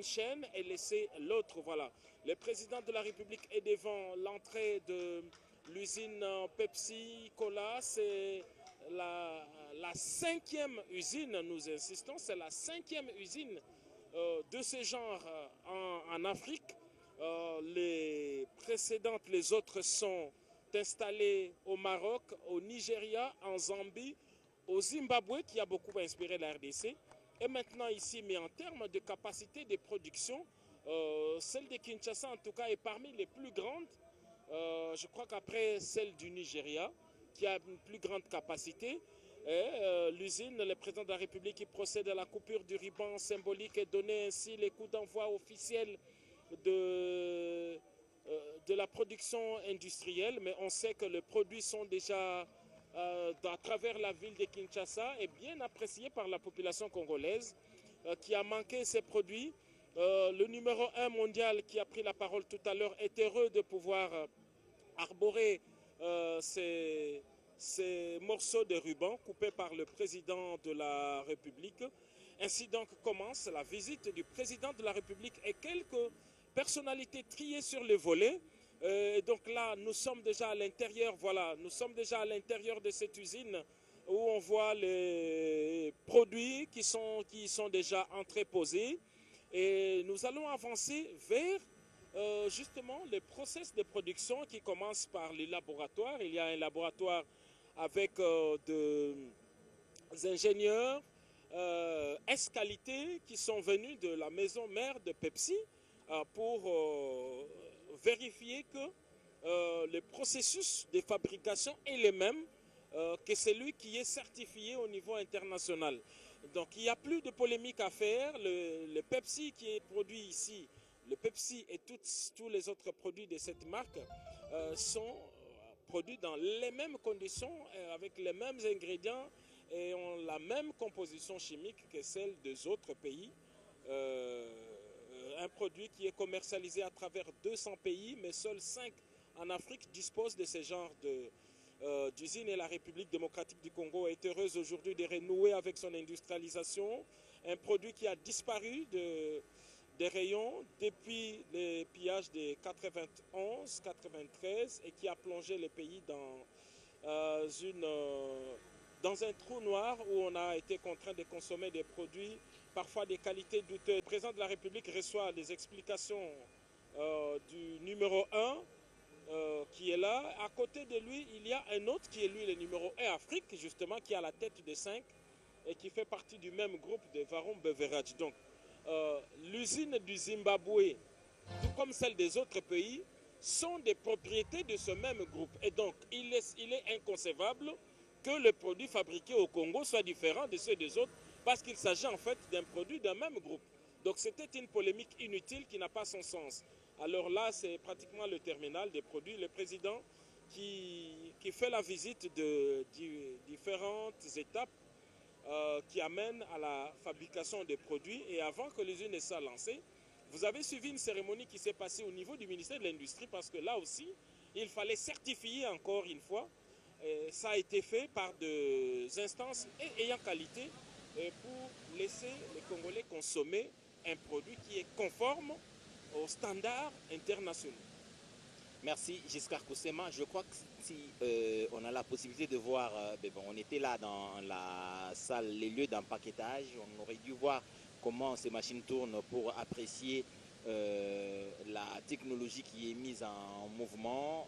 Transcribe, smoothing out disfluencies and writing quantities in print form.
chaîne et laisser l'autre. Voilà. Le président de la République est devant l'entrée de l'usine Pepsi Cola. C'est la cinquième usine, nous insistons, c'est la cinquième usine de ce genre en Afrique. Les précédentes, les autres sont installées au Maroc, au Nigeria, en Zambie, au Zimbabwe, qui a beaucoup inspiré la RDC, et maintenant ici, mais en termes de capacité de production, celle de Kinshasa, en tout cas, est parmi les plus grandes. Je crois qu'après celle du Nigeria, qui a une plus grande capacité, l'usine, le président de la République qui procède à la coupure du ruban symbolique et donner ainsi les coups d'envoi officiels de la production industrielle. Mais on sait que les produits sont déjà à travers la ville de Kinshasa et bien appréciés par la population congolaise qui a manqué ces produits. Le numéro 1 mondial qui a pris la parole tout à l'heure est heureux de pouvoir arborer ces morceaux de ruban coupés par le président de la République. Ainsi donc commence la visite du président de la République et quelques personnalités triées sur les volets. Donc là, nous sommes déjà à l'intérieur, voilà, nous sommes déjà à l'intérieur de cette usine où on voit les produits qui sont déjà entreposés. Et nous allons avancer vers justement le process de production qui commence par les laboratoires. Il y a un laboratoire avec des ingénieurs S-qualité qui sont venus de la maison mère de Pepsi pour vérifier que le processus de fabrication est le même que celui qui est certifié au niveau international. Donc il n'y a plus de polémique à faire. Le Pepsi qui est produit ici, le Pepsi et tous les autres produits de cette marque sont produits dans les mêmes conditions, avec les mêmes ingrédients et ont la même composition chimique que celle des autres pays. Un produit qui est commercialisé à travers 200 pays, mais seuls 5 en Afrique disposent de ce genre d'usine et la République démocratique du Congo est heureuse aujourd'hui de renouer avec son industrialisation. Un produit qui a disparu des rayons depuis le pillage de 91-93 et qui a plongé le pays dans un trou noir où on a été contraint de consommer des produits parfois des qualités douteuses. Le président de la République reçoit des explications du numéro 1 qui est là. À côté de lui, il y a un autre qui est lui le numéro 1 Afrique, justement, qui a la tête de 5 et qui fait partie du même groupe de Varon Beverage. Donc, l'usine du Zimbabwe, tout comme celle des autres pays, sont des propriétés de ce même groupe. Et donc, il est inconcevable que le produit fabriqué au Congo soit différent de ceux des autres parce qu'il s'agit en fait d'un produit d'un même groupe. Donc, c'était une polémique inutile qui n'a pas son sens. Alors là, c'est pratiquement le terminal des produits. Le président qui fait la visite de différentes étapes qui amènent à la fabrication des produits. Et avant que l'usine ne soit lancée, vous avez suivi une cérémonie qui s'est passée au niveau du ministère de l'Industrie parce que là aussi, il fallait certifier encore une fois. Et ça a été fait par des instances ayant qualité pour laisser les Congolais consommer un produit qui est conforme aux standards internationaux. Merci Giscard Koussema. Je crois que si on a la possibilité de voir, on était là dans la salle, les lieux d'empaquetage, on aurait dû voir comment ces machines tournent pour apprécier la technologie qui est mise en mouvement.